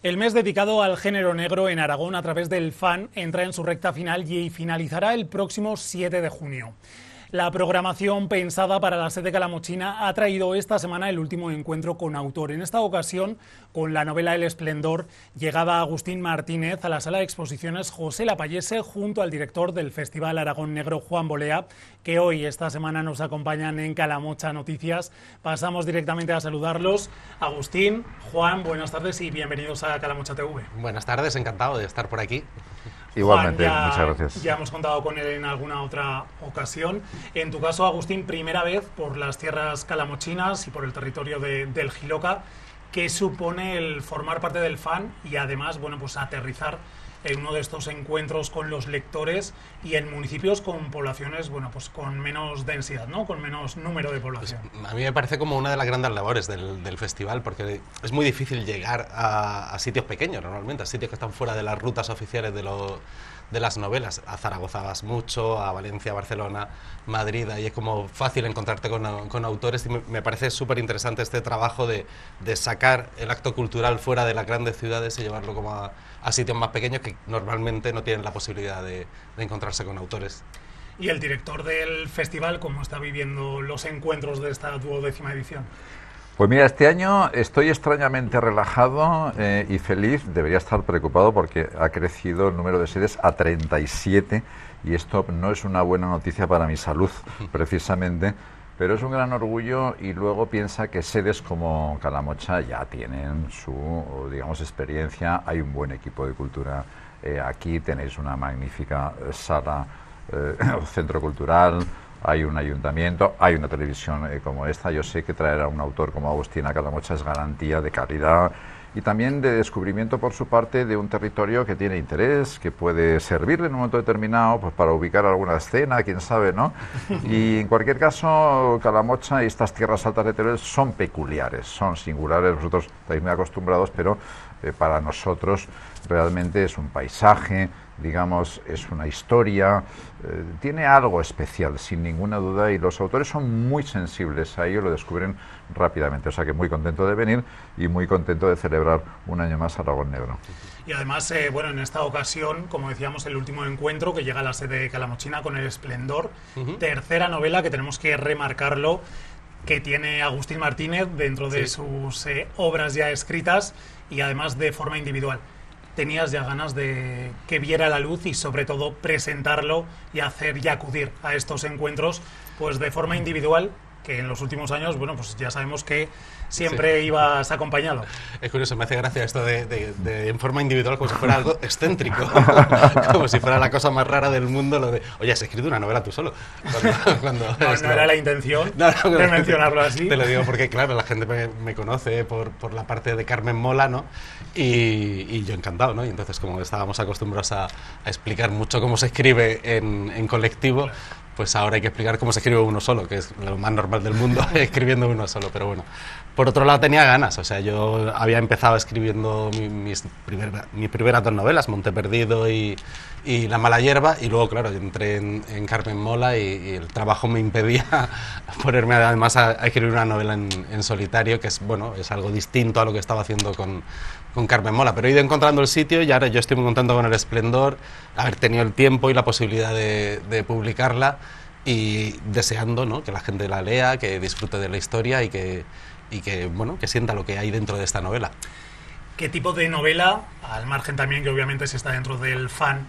El mes dedicado al género negro en Aragón a través del FAN entra en su recta final y finalizará el próximo 7 de junio. La programación pensada para la sede calamochina ha traído esta semana el último encuentro con autor. En esta ocasión, con la novela El Esplendor, llegaba Agustín Martínez a la sala de exposiciones José Lapallese junto al director del Festival Aragón Negro, Juan Bolea, que hoy, esta semana, nos acompañan en Calamocha Noticias. Pasamos directamente a saludarlos. Agustín, Juan, buenas tardes y bienvenidos a Calamocha TV. Buenas tardes, encantado de estar por aquí. Igualmente, Juan, muchas gracias. Ya hemos contado con él en alguna otra ocasión. En tu caso, Agustín, primera vez por las tierras calamochinas y por el territorio del Jiloca. ¿Qué supone el formar parte del FAN y además, bueno, pues aterrizar en uno de estos encuentros con los lectores y en municipios con poblaciones, bueno, pues con menos densidad, ¿no? Con menos número de población? Pues a mí me parece como una de las grandes labores del festival, porque es muy difícil llegar a sitios pequeños normalmente, a sitios que están fuera de las rutas oficiales de las novelas. A Zaragoza vas mucho, a Valencia, Barcelona, Madrid, y es como fácil encontrarte con autores, y me parece súper interesante este trabajo de sacar el acto cultural fuera de las grandes ciudades y llevarlo como a sitios más pequeños que normalmente no tienen la posibilidad de encontrarse con autores. ¿Y el director del festival cómo está viviendo los encuentros de esta 12ª edición? Pues mira, este año estoy extrañamente relajado y feliz. Debería estar preocupado porque ha crecido el número de sedes a 37 y esto no es una buena noticia para mi salud, precisamente, pero es un gran orgullo. Y luego piensa que sedes como Calamocha ya tienen su, digamos, experiencia. Hay un buen equipo de cultura aquí, tenéis una magnífica sala, centro cultural. Hay un ayuntamiento, hay una televisión como esta. Yo sé que traer a un autor como Agustín a Calamocha es garantía de calidad y también de descubrimiento por su parte de un territorio que tiene interés, que puede servirle en un momento determinado pues para ubicar alguna escena, quién sabe, ¿no? Y en cualquier caso, Calamocha y estas tierras altas de Teruel son peculiares, son singulares. Nosotros estáis muy acostumbrados, pero para nosotros realmente es un paisaje, digamos, es una historia, tiene algo especial, sin ninguna duda, y los autores son muy sensibles a ello, lo descubren rápidamente. O sea que muy contento de venir y muy contento de celebrar un año más Aragón Negro. Y además, bueno, en esta ocasión, como decíamos, el último encuentro que llega a la sede calamochina con El Esplendor, tercera novela que tenemos que remarcarlo, que tiene Agustín Martínez dentro de sus obras ya escritas y además de forma individual. Tenías ya ganas de que viera la luz y sobre todo presentarlo y hacer y acudir a estos encuentros pues de forma individual, que en los últimos años, bueno, pues ya sabemos que siempre ibas acompañado. Es curioso, me hace gracia esto de en forma individual, como si fuera algo excéntrico, como si fuera la cosa más rara del mundo, lo de, oye, has escrito una novela tú solo. No era la intención de mencionarlo así. Te lo digo porque, claro, la gente me conoce por la parte de Carmen Mola, ¿no? Y yo encantado, ¿no? Y entonces, como estábamos acostumbrados a explicar mucho cómo se escribe en colectivo, claro, pues ahora hay que explicar cómo se escribe uno solo, que es lo más normal del mundo, escribiendo uno solo, pero bueno. Por otro lado tenía ganas, o sea, yo había empezado escribiendo mis primeras dos novelas, Monte Perdido y La Mala Hierba, y luego, claro, entré en Carmen Mola y el trabajo me impedía ponerme además a escribir una novela en solitario, que es, bueno, es algo distinto a lo que estaba haciendo con Carmen Mola, pero he ido encontrando el sitio y ahora yo estoy muy contento con El Esplendor, haber tenido el tiempo y la posibilidad de publicarla y deseando, ¿no?, que la gente la lea, que disfrute de la historia y que bueno, que sienta lo que hay dentro de esta novela. ¿Qué tipo de novela, al margen también que obviamente si está dentro del FAN,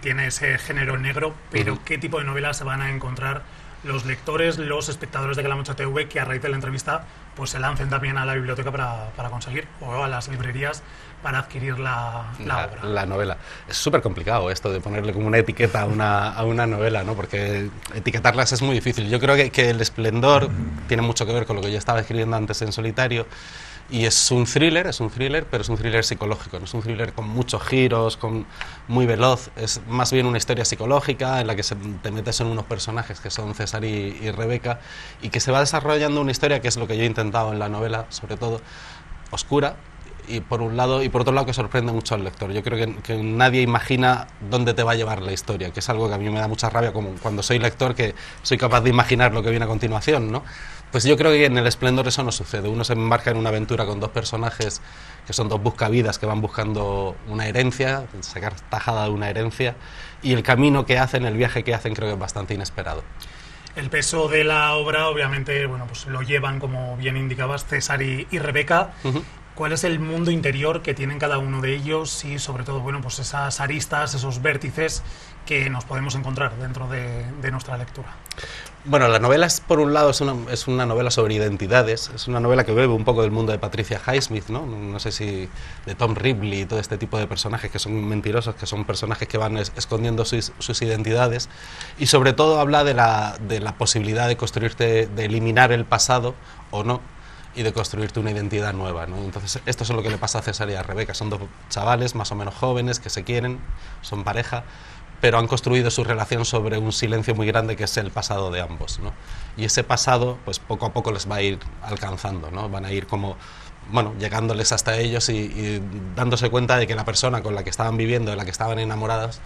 tiene ese género negro, pero qué tipo de novelas se van a encontrar los lectores, los espectadores de Calamocha TV que a raíz de la entrevista pues se lancen también a la biblioteca para conseguir, o a las librerías para adquirir la obra? La novela. Es súper complicado esto de ponerle como una etiqueta a una novela, ¿no? Porque etiquetarlas es muy difícil. Yo creo que El Esplendor tiene mucho que ver con lo que yo estaba escribiendo antes en solitario. Y es un thriller, pero es un thriller psicológico, no es un thriller con muchos giros, muy veloz, es más bien una historia psicológica en la que te metes en unos personajes que son César y Rebeca, y que se va desarrollando una historia que es lo que yo he intentado en la novela, sobre todo, oscura y por un lado, y por otro lado que sorprende mucho al lector. Yo creo que nadie imagina dónde te va a llevar la historia, que es algo que a mí me da mucha rabia, como cuando soy lector, que soy capaz de imaginar lo que viene a continuación, ¿no? Pues yo creo que en El Esplendor eso no sucede. Uno se embarca en una aventura con dos personajes que son dos buscavidas que van buscando una herencia, sacar tajada de una herencia, y el camino que hacen, el viaje que hacen, creo que es bastante inesperado. El peso de la obra, obviamente, bueno, pues lo llevan, como bien indicabas, César y Rebeca. ¿Cuál es el mundo interior que tienen cada uno de ellos y, sobre todo, bueno, pues esas aristas, esos vértices que nos podemos encontrar dentro de nuestra lectura? Bueno, la novela, por un lado, es una novela sobre identidades, es una novela que bebe un poco del mundo de Patricia Highsmith, ¿no? No sé si de Tom Ripley y todo este tipo de personajes que son mentirosos, que son personajes que van escondiendo sus identidades, y sobre todo habla de la posibilidad de construirte, de eliminar el pasado o no, y de construirte una identidad nueva, ¿no? Entonces, esto es lo que le pasa a César y a Rebeca. Son dos chavales más o menos jóvenes que se quieren, son pareja, pero han construido su relación sobre un silencio muy grande que es el pasado de ambos, ¿no? Y ese pasado, pues poco a poco les va a ir alcanzando, ¿no? Van a ir como, bueno, llegándoles hasta ellos y dándose cuenta de que la persona con la que estaban viviendo, de la que estaban enamorados,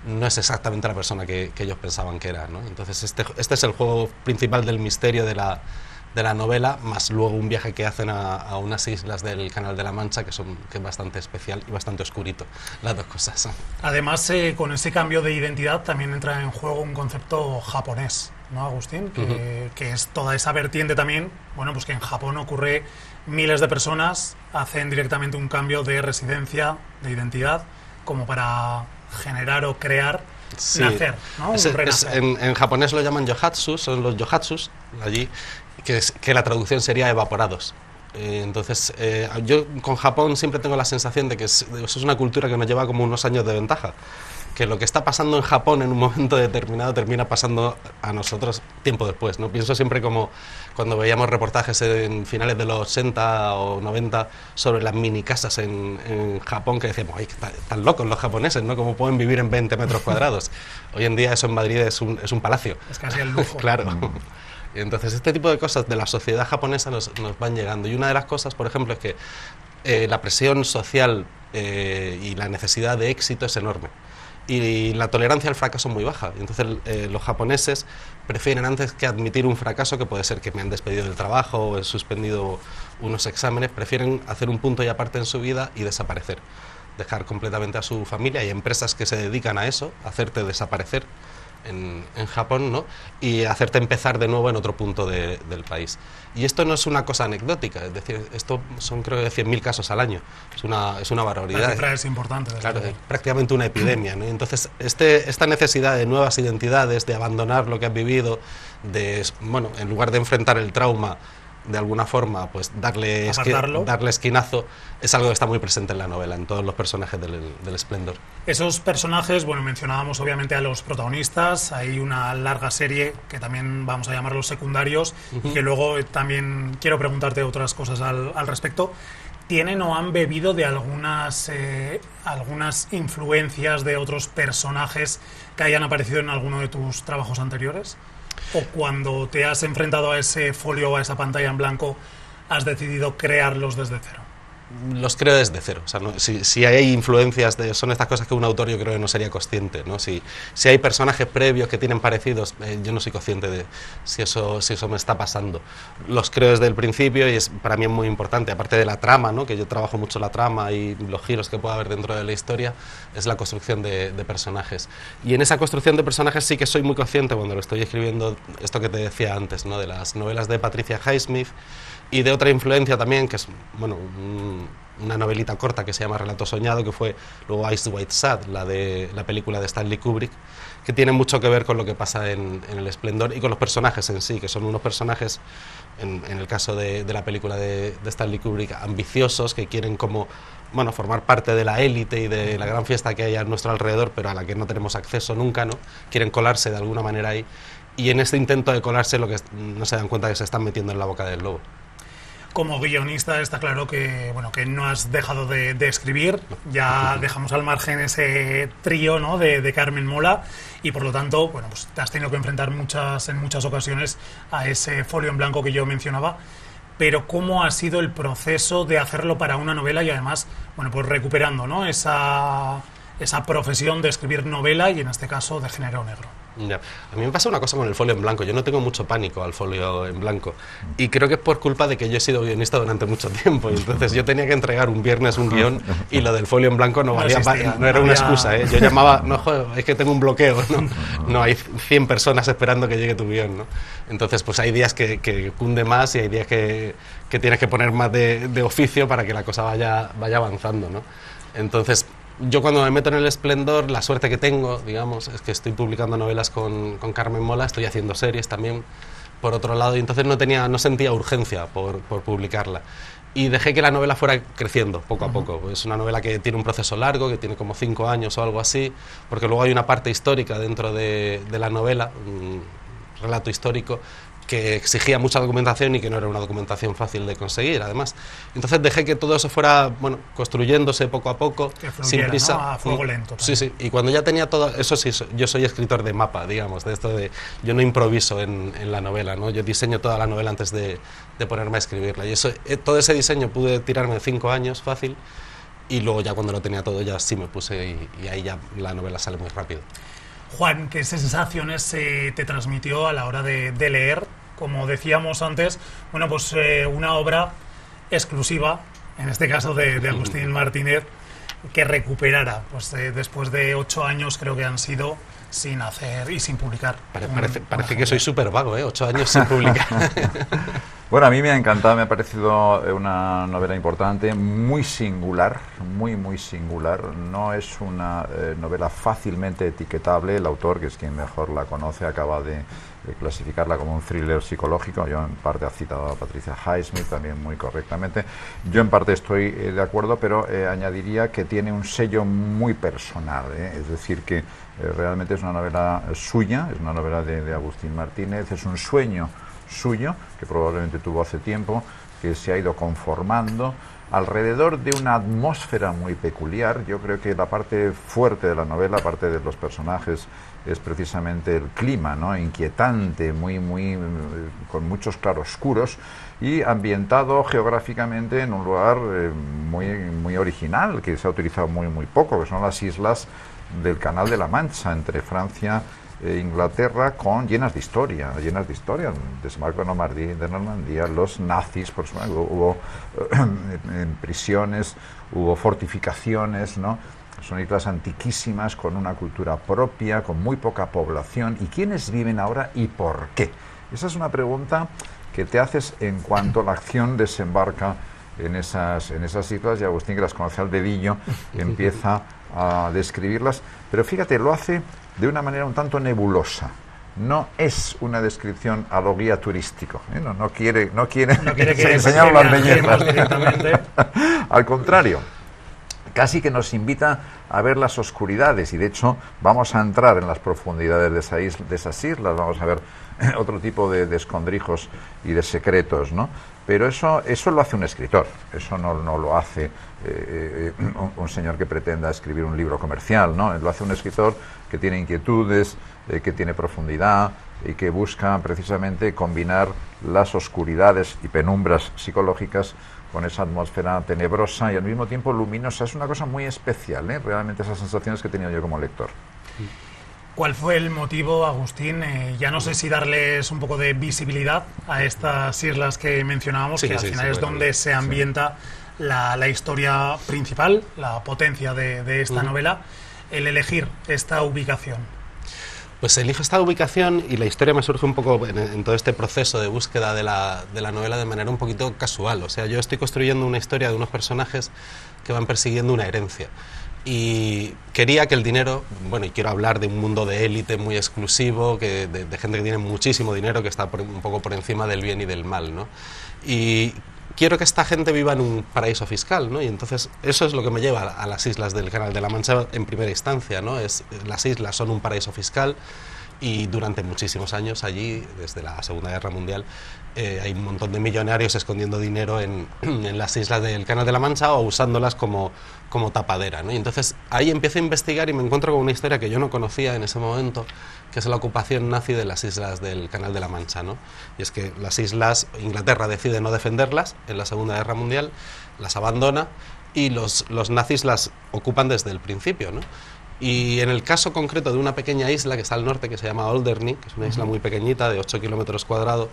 no es exactamente la persona que ellos pensaban que era, ¿no? Entonces este es el juego principal del misterio de la novela, más luego un viaje que hacen a unas islas del Canal de la Mancha que es bastante especial y bastante oscurito, las dos cosas. Además, con ese cambio de identidad también entra en juego un concepto japonés, ¿no, Agustín? Que es toda esa vertiente también, bueno, pues que en Japón ocurre, miles de personas hacen directamente un cambio de residencia, de identidad, como para generar o crear, nacer, ¿no? En japonés lo llaman yohatsu, son los yohatsus allí, que la traducción sería evaporados. Entonces, yo con Japón siempre tengo la sensación de que es una cultura que nos lleva como unos años de ventaja, que lo que está pasando en Japón en un momento determinado termina pasando a nosotros tiempo después, ¿no? Pienso siempre como cuando veíamos reportajes en finales de los 80 o 90 sobre las mini casas en Japón, que decíamos, ay, están locos los japoneses, ¿no? ¿Cómo pueden vivir en 20 metros cuadrados? Hoy en día eso en Madrid es un palacio. Es casi el lujo. Claro. Y entonces este tipo de cosas de la sociedad japonesa nos van llegando. Y una de las cosas, por ejemplo, es que la presión social y la necesidad de éxito es enorme. Y la tolerancia al fracaso es muy baja. Entonces los japoneses prefieren, antes que admitir un fracaso, que puede ser que me han despedido del trabajo o he suspendido unos exámenes, prefieren hacer un punto y aparte en su vida y desaparecer. Dejar completamente a su familia. Hay empresas que se dedican a eso, a hacerte desaparecer en Japón, ¿no? Y hacerte empezar de nuevo en otro punto del país. Y esto no es una cosa anecdótica, es decir, esto son creo que 100.000 casos al año, es una barbaridad. La cifra es importante. Claro, es prácticamente una epidemia, ¿no? Entonces, esta necesidad de nuevas identidades, de abandonar lo que has vivido, bueno, en lugar de enfrentar el trauma, de alguna forma, pues darle esquinazo, es algo que está muy presente en la novela, en todos los personajes del Esplendor. Esos personajes, bueno, mencionábamos obviamente a los protagonistas, hay una larga serie que también vamos a llamarlos secundarios, y que luego también quiero preguntarte otras cosas al respecto. ¿Tienen o han bebido de algunas influencias de otros personajes que hayan aparecido en alguno de tus trabajos anteriores? ¿O cuando te has enfrentado a ese folio o a esa pantalla en blanco has decidido crearlos desde cero? Los creo desde cero. O sea, no, si hay influencias, son estas cosas que un autor yo creo que no sería consciente, ¿no? Si hay personajes previos que tienen parecidos, yo no soy consciente de si eso me está pasando. Los creo desde el principio y para mí es muy importante, aparte de la trama, ¿no? Que yo trabajo mucho la trama y los giros que pueda haber dentro de la historia, es la construcción de personajes. Y en esa construcción de personajes sí que soy muy consciente cuando lo estoy escribiendo, esto que te decía antes, ¿no? De las novelas de Patricia Highsmith, y de otra influencia también, que es, bueno, una novelita corta que se llama Relato Soñado, que fue luego Ice White Sad, la película de Stanley Kubrick, que tiene mucho que ver con lo que pasa en El Esplendor y con los personajes en sí, que son unos personajes, en el caso de la película de Stanley Kubrick, ambiciosos, que quieren como, bueno, formar parte de la élite y de la gran fiesta que hay a nuestro alrededor, pero a la que no tenemos acceso nunca, ¿no? Quieren colarse de alguna manera ahí, y en este intento de colarse lo que no se dan cuenta que se están metiendo en la boca del lobo. Como guionista está claro que, bueno, que no has dejado de escribir, ya dejamos al margen ese trío, ¿no? de Carmen Mola, y por lo tanto, bueno, pues te has tenido que enfrentar en muchas ocasiones a ese folio en blanco que yo mencionaba, pero ¿cómo ha sido el proceso de hacerlo para una novela y además, bueno, pues recuperando, ¿no?, esa profesión de escribir novela y en este caso de género negro? Ya. A mí me pasa una cosa con el folio en blanco. Yo no tengo mucho pánico al folio en blanco. Y creo que es por culpa de que yo he sido guionista durante mucho tiempo. Y entonces yo tenía que entregar un viernes un guión y lo del folio en blanco no valía, no era una excusa. Yo llamaba, no, joder, es que tengo un bloqueo. No, hay 100 personas esperando que llegue tu guión, ¿no? Entonces, pues hay días que cunde más y hay días que tienes que poner más de oficio para que la cosa vaya avanzando, ¿no? Entonces, yo cuando me meto en el esplendor, la suerte que tengo, digamos, es que estoy publicando novelas con Carmen Mola, estoy haciendo series también, por otro lado, y entonces no sentía urgencia por publicarla. Y dejé que la novela fuera creciendo poco a poco. Es una novela que tiene un proceso largo, que tiene como 5 años o algo así, porque luego hay una parte histórica dentro de la novela, un relato histórico, que exigía mucha documentación y que no era una documentación fácil de conseguir, además. Entonces dejé que todo eso fuera, bueno, construyéndose poco a poco, que fluyera, sin prisa, ¿no?, a fuego lento. Sí, sí. Y cuando ya tenía todo, eso sí, yo soy escritor de mapa, digamos, de esto de, yo no improviso en la novela, ¿no? Yo diseño toda la novela antes de ponerme a escribirla. Y eso, todo ese diseño pude tirarme 5 años fácil, y luego ya cuando lo tenía todo ya sí me puse y ahí ya la novela sale muy rápido. Juan, ¿qué sensaciones te transmitió a la hora de leer? Como decíamos antes, bueno, pues una obra exclusiva, en este caso de Agustín Martínez, que recuperara, pues después de 8 años creo que han sido sin hacer y sin publicar. Parece que soy súper vago, 8 años sin publicar. Bueno, a mí me ha encantado, me ha parecido una novela importante, muy singular, muy singular. No es una novela fácilmente etiquetable. El autor, que es quien mejor la conoce, acaba de clasificarla como un thriller psicológico. Yo en parte ha citado a Patricia Highsmith también muy correctamente. Yo en parte estoy de acuerdo, pero añadiría que tiene un sello muy personal, es decir, que realmente es una novela suya, es una novela de Agustín Martínez, es un sueño suyo, que probablemente tuvo hace tiempo, que se ha ido conformando alrededor de una atmósfera muy peculiar. Yo creo que la parte fuerte de la novela, aparte de los personajes, es precisamente el clima, ¿no?, inquietante, con muchos claroscuros y ambientado geográficamente en un lugar muy original, que se ha utilizado muy poco, que son las islas del Canal de la Mancha, entre Francia Inglaterra, llenas de historia, desembarco de Normandía, los nazis, por supuesto, hubo en prisiones, hubo fortificaciones, ¿no? Son islas antiquísimas, con una cultura propia, con muy poca población. ¿Y quiénes viven ahora y por qué? Esa es una pregunta que te haces en cuanto la acción desembarca en esas islas, y Agustín, que las conoce al dedillo, empieza a describirlas, pero fíjate, lo hace de una manera un tanto nebulosa. No es una descripción a lo guía turístico, no quiere enseñar las bellezas. Al contrario, casi que nos invita a ver las oscuridades, y de hecho vamos a entrar en las profundidades de esas islas, vamos a ver otro tipo de escondrijos y de secretos, ¿no? Pero eso lo hace un escritor, eso no lo hace un señor que pretenda escribir un libro comercial, ¿no? Lo hace un escritor que tiene inquietudes, que tiene profundidad y que busca precisamente combinar las oscuridades y penumbras psicológicas con esa atmósfera tenebrosa y al mismo tiempo luminosa. Es una cosa muy especial, realmente, esas sensaciones que he tenido yo como lector. ¿Cuál fue el motivo, Agustín? Ya no sé si darles un poco de visibilidad a estas islas que mencionábamos, que al final es donde se ambienta la historia principal, la potencia de esta novela, el elegir esta ubicación. Pues elijo esta ubicación y la historia me surge un poco en todo este proceso de búsqueda de la novela de manera un poquito casual. O sea, yo estoy construyendo una historia de unos personajes que van persiguiendo una herencia. Y quería que el dinero, bueno, y quiero hablar de un mundo de élite muy exclusivo, de gente que tiene muchísimo dinero, que está un poco por encima del bien y del mal, ¿no? Y quiero que esta gente viva en un paraíso fiscal, ¿no? Y entonces eso es lo que me lleva a las islas del Canal de la Mancha en primera instancia, ¿no? Las islas son un paraíso fiscal y durante muchísimos años allí, desde la Segunda Guerra Mundial, hay un montón de millonarios escondiendo dinero en las islas del Canal de la Mancha o usándolas como tapadera, ¿no? Y entonces ahí empiezo a investigar y me encuentro con una historia que yo no conocía en ese momento, que es la ocupación nazi de las islas del Canal de la Mancha, ¿no? Y es que las islas, Inglaterra decide no defenderlas en la Segunda Guerra Mundial, las abandona y los nazis las ocupan desde el principio, ¿no? Y en el caso concreto de una pequeña isla que está al norte, que se llama Alderney, que es una isla muy pequeñita, de 8 kilómetros cuadrados,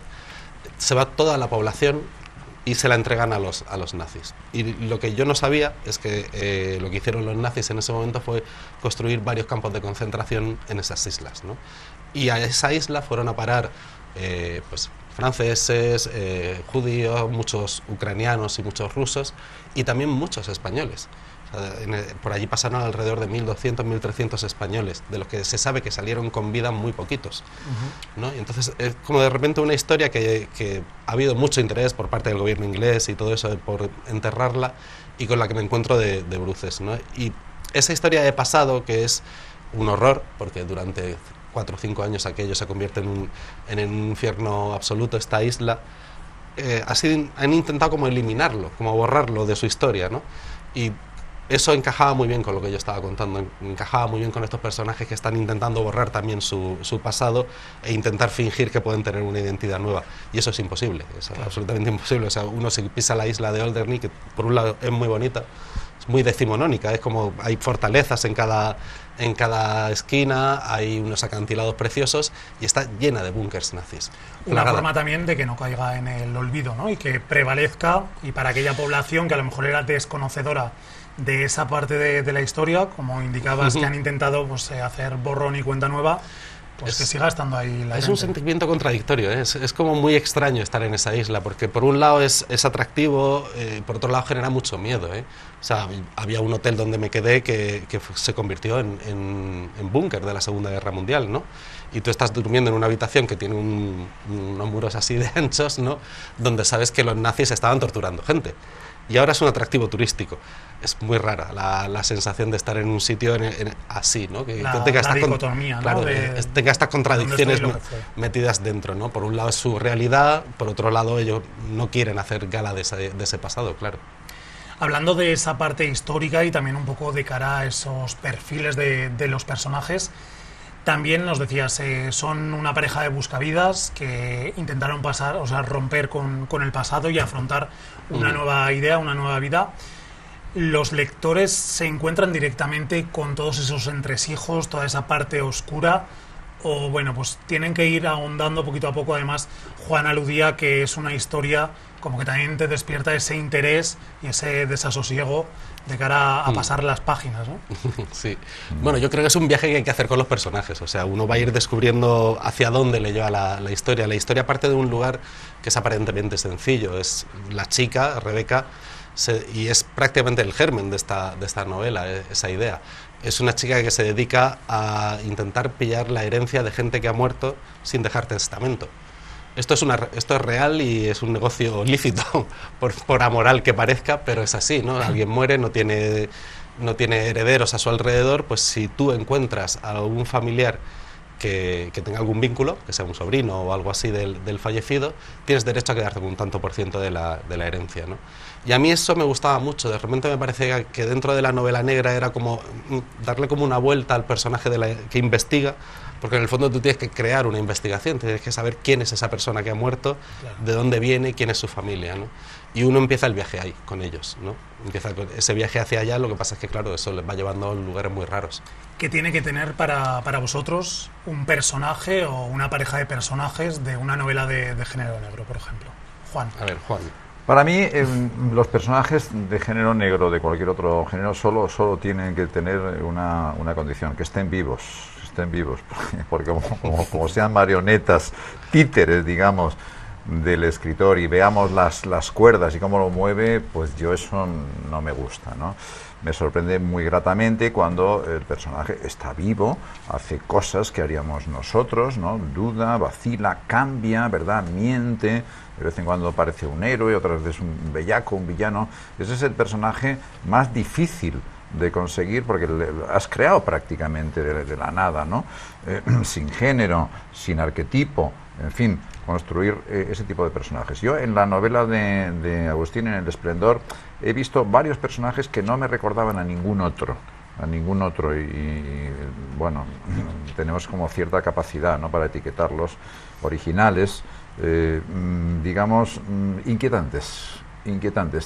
se va toda la población y se la entregan a los nazis. Y lo que yo no sabía es que lo que hicieron los nazis en ese momento fue construir varios campos de concentración en esas islas, ¿no? Y a esa isla fueron a parar pues, franceses, judíos, muchos ucranianos y muchos rusos, y también muchos españoles. Por allí pasaron alrededor de 1.200, 1.300 españoles, de los que se sabe que salieron con vida muy poquitos, ¿no? Y entonces es como de repente una historia que ha habido mucho interés por parte del gobierno inglés y todo eso por enterrarla, y con la que me encuentro de bruces, ¿no? Y esa historia de pasado, que es un horror, porque durante 4 o 5 años aquello se convierte en un infierno absoluto, esta isla, han intentado como eliminarlo, como borrarlo de su historia, ¿no? Y eso encajaba muy bien con lo que yo estaba contando, encajaba muy bien con estos personajes que están intentando borrar también su pasado e intentar fingir que pueden tener una identidad nueva. Y eso es imposible, es absolutamente imposible. O sea, uno se pisa la isla de Alderney, que por un lado es muy bonita, es muy decimonónica, es como hay fortalezas en cada esquina, hay unos acantilados preciosos y está llena de búnkers nazis. Una forma también de que no caiga en el olvido, ¿no? Y que prevalezca, y para aquella población que a lo mejor era desconocedora de esa parte de la historia, como indicabas, que han intentado pues, hacer borrón y cuenta nueva, pues que siga estando ahí la Es gente. un sentimiento contradictorio, ¿eh? Es como muy extraño estar en esa isla, porque por un lado es atractivo, por otro lado genera mucho miedo, ¿eh? O sea, había un hotel donde me quedé que se convirtió en búnker de la Segunda Guerra Mundial, ¿no? Y tú estás durmiendo en una habitación que tiene unos muros así de anchos, ¿no? Donde sabes que los nazis estaban torturando gente. Y ahora es un atractivo turístico. Es muy rara la sensación de estar en un sitio así, ¿no? Que tenga la dicotomía, ¿no? Claro, tenga estas contradicciones metidas dentro, ¿no? Por un lado es su realidad, por otro lado ellos no quieren hacer gala de ese pasado, claro. Hablando de esa parte histórica y también un poco de cara a esos perfiles de los personajes, también nos decías, son una pareja de buscavidas que intentaron romper con el pasado y afrontar una nueva idea, una nueva vida. Los lectores se encuentran directamente con todos esos entresijos, toda esa parte oscura, o bueno, pues tienen que ir ahondando poquito a poco. Además, Juan aludía que es una historia como que también te despierta ese interés y ese desasosiego de cara a pasar las páginas, ¿no? Sí. Bueno, yo creo que es un viaje que hay que hacer con los personajes. O sea, uno va a ir descubriendo hacia dónde le lleva la historia. La historia parte de un lugar que es aparentemente sencillo. Es la chica, Rebeca, y es prácticamente el germen de esta novela, esa idea. Es una chica que se dedica a intentar pillar la herencia de gente que ha muerto sin dejar testamento. Esto es real y es un negocio lícito, por amoral que parezca, pero es así, ¿no? Alguien muere, no tiene herederos a su alrededor, pues si tú encuentras a algún familiar que tenga algún vínculo, que sea un sobrino o algo así del fallecido, tienes derecho a quedarte con un tanto por ciento de la herencia, ¿no? Y a mí eso me gustaba mucho. De repente me parecía que dentro de la novela negra era como darle como una vuelta al personaje que investiga, porque en el fondo tú tienes que crear una investigación, tienes que saber quién es esa persona que ha muerto, claro, de dónde viene, quién es su familia, ¿no? Y uno empieza el viaje ahí, con ellos, ¿no? Empieza con ese viaje hacia allá. Lo que pasa es que, claro, eso les va llevando a lugares muy raros. ¿Qué tiene que tener para vosotros un personaje o una pareja de personajes de una novela de género negro, por ejemplo? Juan. A ver, Juan. Para mí, los personajes de género negro, de cualquier otro género, solo tienen que tener una condición: que estén vivos, porque como sean marionetas, títeres, digamos, del escritor, y veamos las cuerdas y cómo lo mueve, pues yo eso no me gusta, ¿no? Me sorprende muy gratamente cuando el personaje está vivo, hace cosas que haríamos nosotros, ¿no? Duda, vacila, cambia, ¿verdad? Miente, de vez en cuando parece un héroe, otras veces un bellaco, un villano. Ese es el personaje más difícil de conseguir, porque has creado prácticamente de la nada, ¿no? Sin género, sin arquetipo, en fin, construir ese tipo de personajes. Yo en la novela de Agustín, en El Esplendor, he visto varios personajes que no me recordaban a ningún otro, y bueno, tenemos como cierta capacidad, ¿no?, para etiquetarlos originales, digamos, inquietantes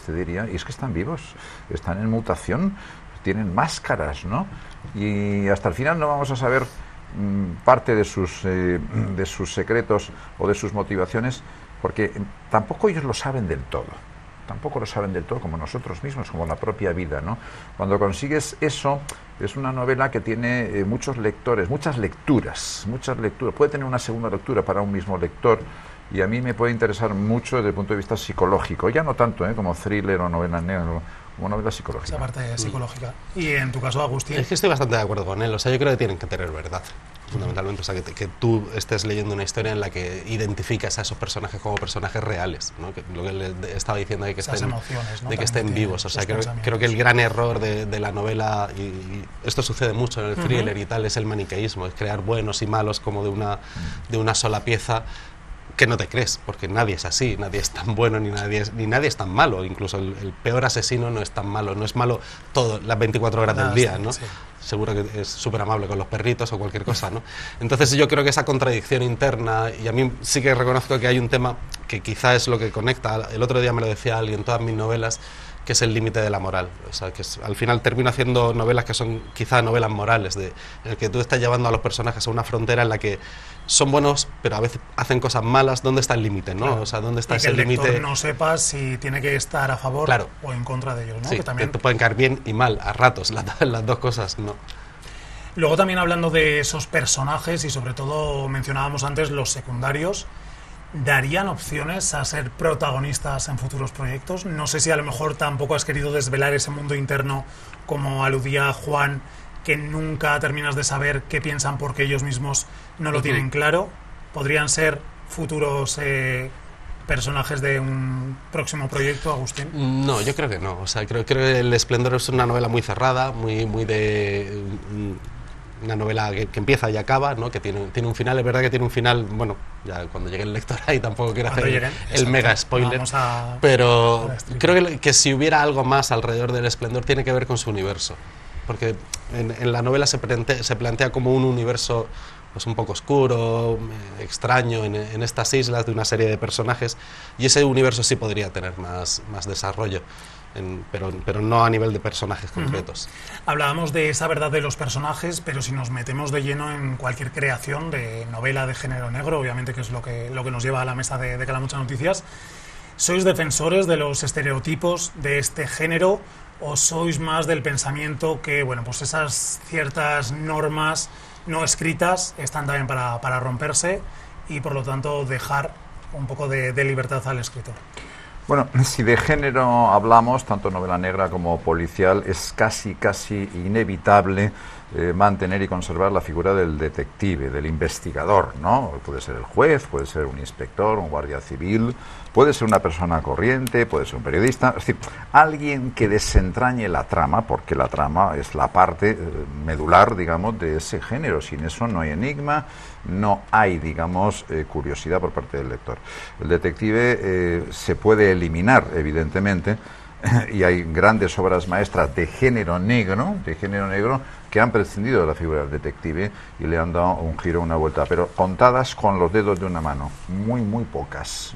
te diría, y es que están vivos, están en mutación, tienen máscaras, ¿no? Y hasta el final no vamos a saber parte de sus secretos o de sus motivaciones, porque tampoco ellos lo saben del todo. Como nosotros mismos, como la propia vida, ¿no? Cuando consigues eso, es una novela que tiene muchos lectores, muchas lecturas. Puede tener una segunda lectura para un mismo lector, y a mí me puede interesar mucho desde el punto de vista psicológico, ya no tanto como thriller o novela negra, como novela psicológica. Esa parte psicológica. Y en tu caso, Agustín. Es que estoy bastante de acuerdo con él. O sea, yo creo que tienen que tener verdad, fundamentalmente. O sea, que tú estés leyendo una historia en la que identificas a esos personajes como personajes reales, ¿no? Que lo que le estaba diciendo de que esas estén, emociones, ¿no?, de que estén vivos. O sea, creo que el gran error de la novela, y esto sucede mucho en el thriller y tal, es el maniqueísmo, es crear buenos y malos como de una sola pieza, que no te crees, porque nadie es así, nadie es tan bueno ni nadie es tan malo. Incluso el peor asesino no es tan malo, no es malo las 24 horas del día, ¿no? Sí. Seguro que es súper amable con los perritos o cualquier cosa, ¿no? Entonces yo creo que esa contradicción interna, y a mí sí que reconozco que hay un tema que quizá es lo que conecta, el otro día me lo decía alguien, todas mis novelas, que es el límite de la moral. O sea, que al final termino haciendo novelas que son quizá novelas morales, en el que tú estás llevando a los personajes a una frontera en la que son buenos, pero a veces hacen cosas malas. ¿Dónde está el límite, no? Claro. O sea, ¿dónde está ese límite? Que el lector no sepa si tiene que estar a favor, claro, o en contra de ellos, ¿no? Sí, que también te pueden caer bien y mal a ratos, las dos cosas, ¿no? Luego también, hablando de esos personajes, y sobre todo mencionábamos antes los secundarios, ¿darían opciones a ser protagonistas en futuros proyectos? No sé si a lo mejor tampoco has querido desvelar ese mundo interno, como aludía Juan, que nunca terminas de saber qué piensan porque ellos mismos no lo tienen claro. ¿Podrían ser futuros personajes de un próximo proyecto, Agustín? No, yo creo que no. O sea, creo que El Esplendor es una novela muy cerrada, muy de... una novela que empieza y acaba, ¿no? Que tiene un final. Es verdad que tiene un final, bueno, ya cuando llegue el lector ahí tampoco quiero hacer el mega spoiler, pero creo que si hubiera algo más alrededor del Esplendor tiene que ver con su universo, porque en la novela se plantea como un universo pues un poco oscuro, extraño, en estas islas de una serie de personajes, y ese universo sí podría tener más desarrollo. Pero no a nivel de personajes concretos. Hablábamos de esa verdad de los personajes, pero si nos metemos de lleno en cualquier creación de novela de género negro, obviamente, que es lo que nos lleva a la mesa de Calamuchas Noticias, ¿sois defensores de los estereotipos de este género o sois más del pensamiento que, bueno, pues esas ciertas normas no escritas están también para romperse y por lo tanto dejar un poco de libertad al escritor? Bueno, si de género hablamos, tanto novela negra como policial, es casi inevitable mantener y conservar la figura del detective, del investigador, ¿no? Puede ser el juez, puede ser un inspector, un guardia civil, puede ser una persona corriente, puede ser un periodista, es decir, alguien que desentrañe la trama, porque la trama es la parte medular, digamos, de ese género. Sin eso no hay enigma, no hay, digamos, curiosidad por parte del lector. El detective se puede eliminar, evidentemente, y hay grandes obras maestras de género negro, que han prescindido de la figura del detective y le han dado un giro, una vuelta, pero contadas con los dedos de una mano, muy pocas,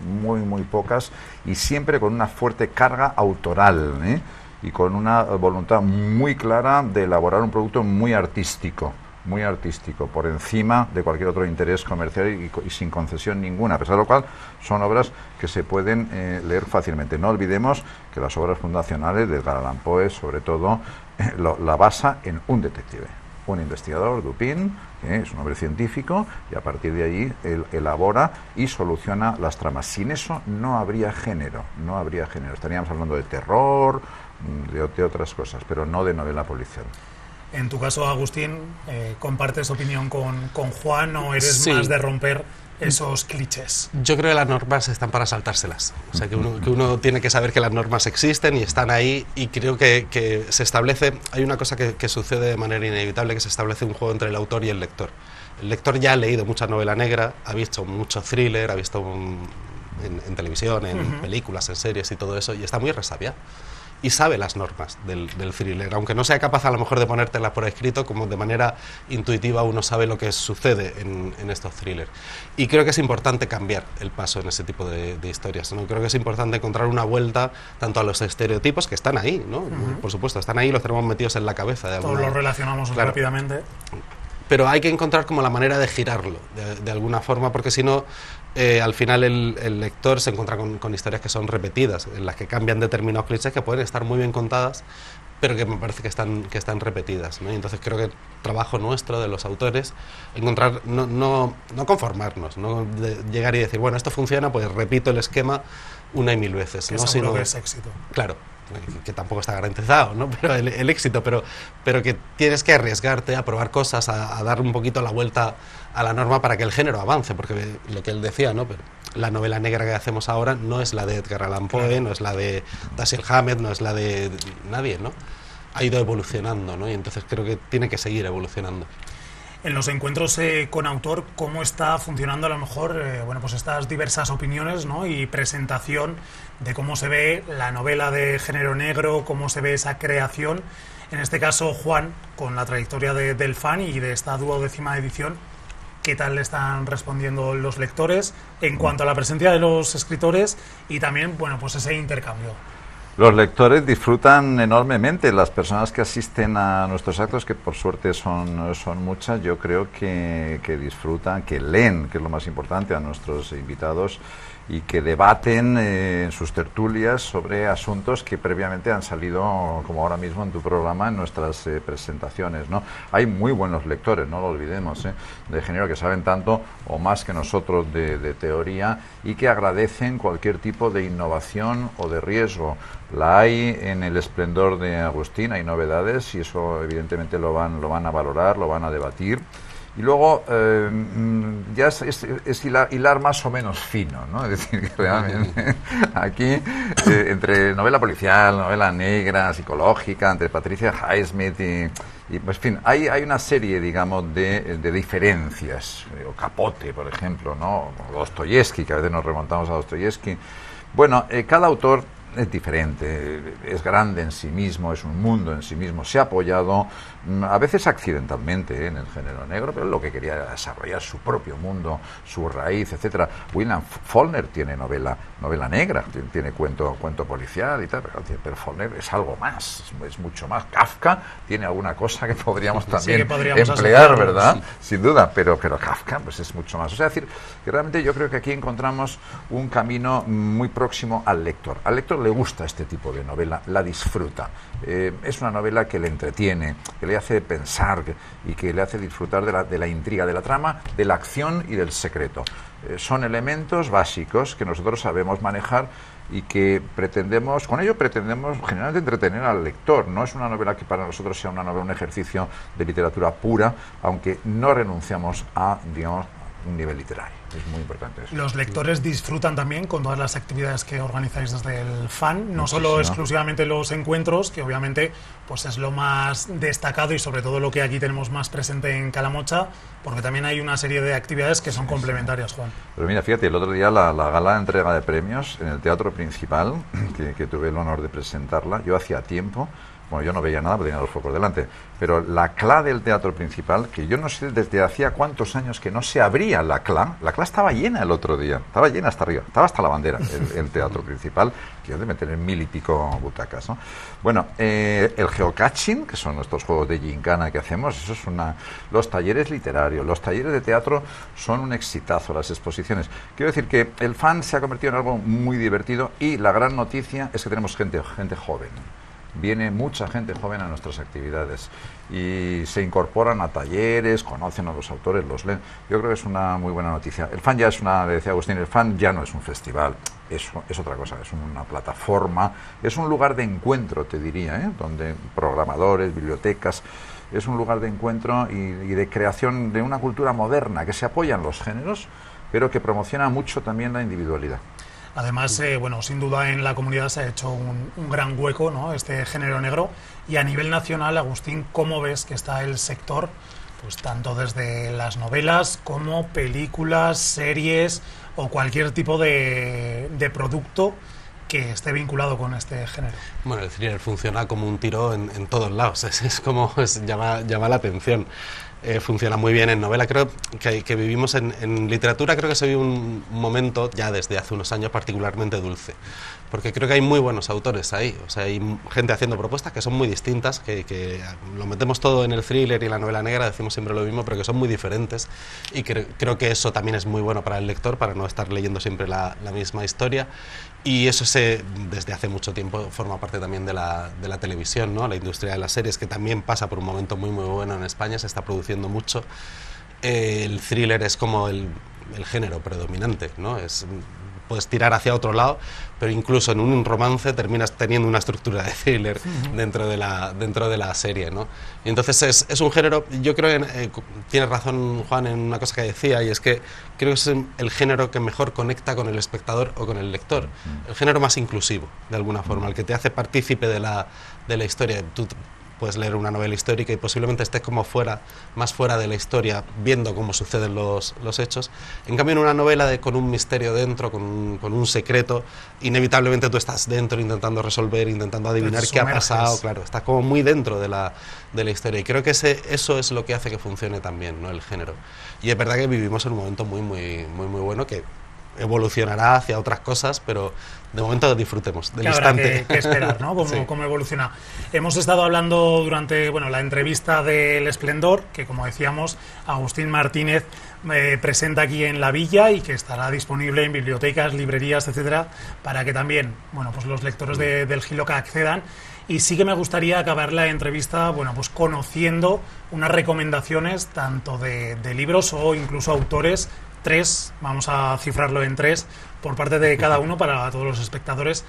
y siempre con una fuerte carga autoral, y con una voluntad muy clara de elaborar un producto muy artístico, por encima de cualquier otro interés comercial y sin concesión ninguna, a pesar de lo cual son obras que se pueden leer fácilmente. No olvidemos que las obras fundacionales de Edgar Allan Poe, sobre todo, la basa en un detective, un investigador, Dupin, que es un hombre científico, y a partir de allí él elabora y soluciona las tramas. Sin eso no habría género, estaríamos hablando de terror, de otras cosas, pero no de novela policial. En tu caso, Agustín, ¿compartes opinión con Juan o eres Sí. más de romper esos clichés? Yo creo que las normas están para saltárselas. O sea, que uno tiene que saber que las normas existen y están ahí, y creo que se establece, hay una cosa que sucede de manera inevitable, que se establece un juego entre el autor y el lector. El lector ya ha leído mucha novela negra, ha visto mucho thriller, ha visto en televisión, en películas, en series y todo eso, y está muy resabiado. Y sabe las normas del thriller, aunque no sea capaz a lo mejor de ponértelas por escrito, como de manera intuitiva uno sabe lo que sucede en estos thrillers. Y creo que es importante cambiar el paso en ese tipo de historias, ¿no? Creo que es importante encontrar una vuelta tanto a los estereotipos, que están ahí, ¿no? Por supuesto, están ahí, los tenemos metidos en la cabeza. Todos los relacionamos rápidamente. Pero hay que encontrar como la manera de girarlo, de alguna forma, porque si no, al final el lector se encuentra con historias que son repetidas, en las que cambian determinados clichés que pueden estar muy bien contadas, pero que me parece que están repetidas, ¿no? Y entonces creo que el trabajo nuestro, de los autores, encontrar, no conformarnos, no llegar y decir, bueno, esto funciona, pues repito el esquema una y mil veces. Que ¿no? seguro que es éxito. Claro, que tampoco está garantizado, ¿no? Pero el éxito, pero que tienes que arriesgarte a probar cosas, a dar un poquito la vuelta a la norma para que el género avance, porque lo que él decía, ¿no? Pero la novela negra que hacemos ahora no es la de Edgar Allan Poe, no es la de Dashiell Hammett, no es la de nadie, ¿no? Ha ido evolucionando, ¿no? Y entonces creo que tiene que seguir evolucionando. En los encuentros con autor, ¿cómo está funcionando a lo mejor bueno, pues estas diversas opiniones, ¿no? Y presentación de cómo se ve la novela de género negro, cómo se ve esa creación? En este caso, Juan, con la trayectoria del fan y de esta 12ª edición, ¿qué tal le están respondiendo los lectores en cuanto a la presencia de los escritores y también, bueno, pues ese intercambio? Los lectores disfrutan enormemente. Las personas que asisten a nuestros actos, que por suerte son muchas, yo creo que disfrutan, que leen, que es lo más importante, a nuestros invitados, y que debaten en sus tertulias sobre asuntos que previamente han salido, como ahora mismo en tu programa, en nuestras presentaciones, ¿no? Hay muy buenos lectores, no lo olvidemos, de género, que saben tanto o más que nosotros de teoría, y que agradecen cualquier tipo de innovación o de riesgo. La hay en el esplendor de Agustín, hay novedades, y eso evidentemente lo van a valorar, lo van a debatir. Y luego ya es hilar más o menos fino, ¿no? Es decir, que realmente aquí, entre novela policial, novela negra, psicológica, entre Patricia Highsmith y pues, en fin, hay una serie, digamos, de diferencias. O Capote, por ejemplo, ¿no? O Dostoyevsky, que a veces nos remontamos a Dostoyevsky. Bueno, cada autor es diferente, es grande en sí mismo, es un mundo en sí mismo, se ha apoyado a veces accidentalmente en el género negro, pero lo que quería era desarrollar su propio mundo, su raíz, etcétera. William Faulkner tiene novela negra, tiene cuento policial y tal, pero Faulkner es algo más, es mucho más. Kafka tiene alguna cosa que podríamos también emplear, ¿verdad? Sí. Sin duda, pero Kafka pues es mucho más. O sea, decir que realmente yo creo que aquí encontramos un camino muy próximo al lector. Al lector le gusta este tipo de novela, la disfruta. Es una novela que le entretiene, que le hace pensar y que le hace disfrutar de la intriga, de la trama, de la acción y del secreto. Son elementos básicos que nosotros sabemos manejar y que con ello pretendemos generalmente entretener al lector. No es una novela que para nosotros sea una novela, un ejercicio de literatura pura, aunque no renunciamos a, digamos, un nivel literario. Es muy importante eso. Los lectores disfrutan también con todas las actividades que organizáis desde el fan, no Muchísimo. solo exclusivamente los encuentros, que obviamente pues es lo más destacado y sobre todo lo que aquí tenemos más presente en Calamocha, porque también hay una serie de actividades que son complementarias, Juan. Pero mira, fíjate, el otro día la gala de entrega de premios en el Teatro Principal, que tuve el honor de presentarla, yo hacía tiempo. Bueno, yo no veía nada porque tenía los focos delante, pero la CLA del Teatro Principal, que yo no sé desde hacía cuántos años que no se abría la CLA estaba llena el otro día, estaba llena hasta arriba, estaba hasta la bandera el Teatro Principal, que debe tener 1000 y pico butacas, ¿no? Bueno, el geocaching, que son nuestros juegos de gincana que hacemos, eso es los talleres literarios, los talleres de teatro son un exitazo, las exposiciones. Quiero decir que el fan se ha convertido en algo muy divertido, y la gran noticia es que tenemos gente joven. viene mucha gente joven a nuestras actividades y se incorporan a talleres, conocen a los autores, los leen. Yo creo que es una muy buena noticia. El FAN ya es le decía Agustín, el FAN ya no es un festival, es otra cosa, es una plataforma, es un lugar de encuentro, te diría, donde programadores, bibliotecas, es un lugar de encuentro y de creación de una cultura moderna que se apoya en los géneros, pero que promociona mucho también la individualidad. Además, bueno, sin duda en la comunidad se ha hecho un gran hueco, ¿no?, este género negro. Y a nivel nacional, Agustín, ¿cómo ves que está el sector? Pues tanto desde las novelas como películas, series o cualquier tipo de producto que esté vinculado con este género. Bueno, el thriller funciona como un tiro en todos lados, llama la atención. Funciona muy bien en novela. Creo que vivimos en literatura, creo que se vive un momento ya desde hace unos años particularmente dulce, porque creo que hay muy buenos autores ahí, o sea, hay gente haciendo propuestas que son muy distintas, que lo metemos todo en el thriller y la novela negra, decimos siempre lo mismo, pero que son muy diferentes, y creo que eso también es muy bueno para el lector, para no estar leyendo siempre la misma historia. Y eso desde hace mucho tiempo forma parte también de la televisión, ¿no? La industria de las series, que también pasa por un momento muy bueno en España, se está produciendo mucho. El thriller es como el género predominante, ¿no? Puedes tirar hacia otro lado, pero incluso en un romance terminas teniendo una estructura de thriller dentro de la serie, ¿no? Y entonces es un género, yo creo que tienes razón, Juan, en una cosa que decía, y es que creo que es el género que mejor conecta con el espectador o con el lector, el género más inclusivo, de alguna forma, el que te hace partícipe de la historia. Tú puedes leer una novela histórica y posiblemente estés como más fuera de la historia, viendo cómo suceden los hechos. En cambio, en una novela con un misterio dentro, con un secreto, inevitablemente tú estás dentro intentando resolver, intentando adivinar qué ha pasado. Claro, estás como muy dentro de la historia, y creo que eso es lo que hace que funcione también, ¿no?, el género. Y es verdad que vivimos en un momento muy bueno, que evolucionará hacia otras cosas, pero de momento disfrutemos del instante. Habrá que esperar, ¿no?, cómo evoluciona. Hemos estado hablando durante la entrevista del Esplendor, que, como decíamos, Agustín Martínez presenta aquí en La Villa y que estará disponible en bibliotecas, librerías, etcétera, para que también los lectores del Giloca accedan. Y sí que me gustaría acabar la entrevista conociendo unas recomendaciones tanto de libros o incluso autores, 3, vamos a cifrarlo en 3, por parte de cada uno para todos los espectadores.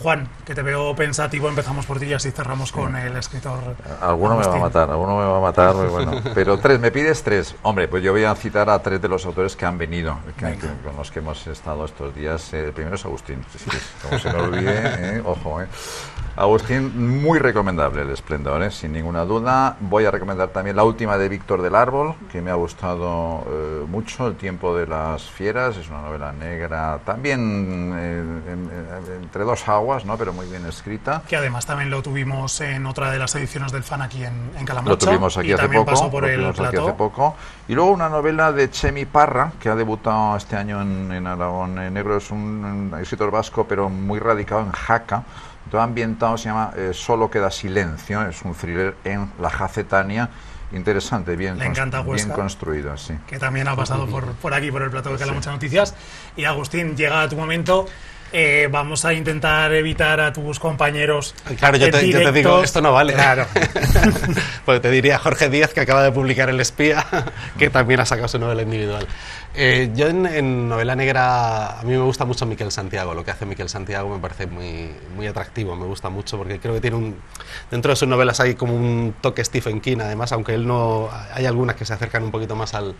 Juan, que te veo pensativo, empezamos por ti y así cerramos con el escritor. Alguno me va a matar, bueno, pero 3, ¿me pides 3? Hombre, pues yo voy a citar a 3 de los autores que han venido, con los que hemos estado estos días. El primero es Agustín, como se me olvide, ojo. Agustín, muy recomendable El Esplendor, sin ninguna duda. Voy a recomendar también la última de Víctor del Árbol, que me ha gustado mucho, El tiempo de las fieras. Es una novela negra, también entre dos aguas, ¿no?, pero muy bien escrita. Que además también lo tuvimos en otra de las ediciones del FAN aquí en Calamocha. Lo tuvimos aquí hace poco. Pasó por el plató. Y luego una novela de Chemi Parra, que ha debutado este año en Aragón Negro. Es un escritor vasco, pero muy radicado en Jaca. Todo ambientado, se llama Solo queda silencio. Es un thriller en la Jacetania. Interesante, bien construido, sí. Que también ha pasado por aquí, por el plató de Calamocha Noticias. Y Agustín, llega tu momento. Vamos a intentar evitar a tus compañeros. Claro, yo te digo, esto no vale. Claro. Porque te diría Jorge Díaz, que acaba de publicar El Espía, que también ha sacado su novela individual. Yo en novela negra, a mí me gusta mucho Miquel Santiago. Lo que hace Miquel Santiago me parece muy atractivo, me gusta mucho, porque creo que tiene dentro de sus novelas hay como un toque Stephen King, además, aunque él no, hay algunas que se acercan un poquito más al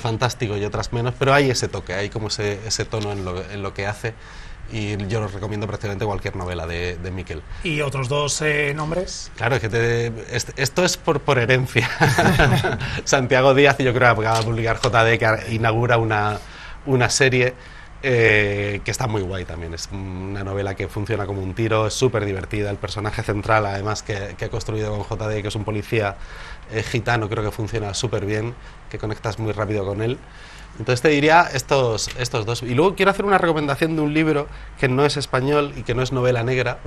fantástico y otras menos, pero hay ese toque, hay como ese tono en lo que hace. Y yo os recomiendo prácticamente cualquier novela de Miquel. ¿Y otros 2 nombres? Claro, es que esto es por herencia. Santiago Díaz, yo creo que acaba de publicar JD, que inaugura una serie que está muy guay también. Es una novela que funciona como un tiro, es súper divertida. El personaje central, además, que ha construido con JD, que es un policía gitano, creo que funciona súper bien, que conectas muy rápido con él. Entonces te diría estos 2. Y luego quiero hacer una recomendación de un libro que no es español y que no es novela negra.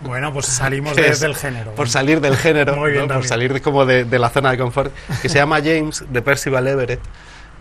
Bueno, pues salimos del género. Por salir del género, muy bien, por salir de la zona de confort, que se llama James, de Percival Everett,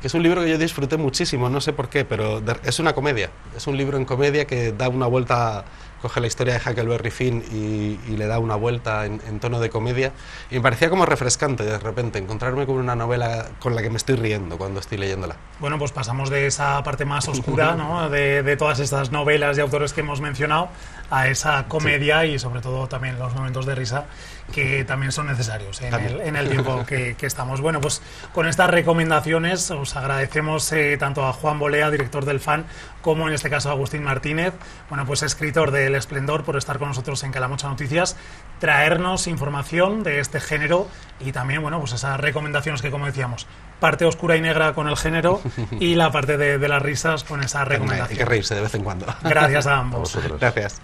que es un libro que yo disfruté muchísimo, no sé por qué, pero es una comedia. Es un libro en comedia que da una vuelta coge la historia de Huckleberry Finn y le da una vuelta en tono de comedia, y me parecía como refrescante de repente encontrarme con una novela con la que me estoy riendo cuando estoy leyéndola. Bueno, pues pasamos de esa parte más oscura, ¿no?, de todas estas novelas y autores que hemos mencionado a esa comedia, sí, y sobre todo también los momentos de risa que también son necesarios en el tiempo que estamos. Bueno, pues con estas recomendaciones os agradecemos tanto a Juan Bolea, director del Fan, como en este caso a Agustín Martínez, bueno, pues escritor de El Esplendor, por estar con nosotros en Calamocha Noticias, traernos información de este género y también, bueno, pues esas recomendaciones que, como decíamos, parte oscura y negra con el género y la parte de las risas con esa recomendación. Hay que reírse de vez en cuando. Gracias a ambos. Gracias.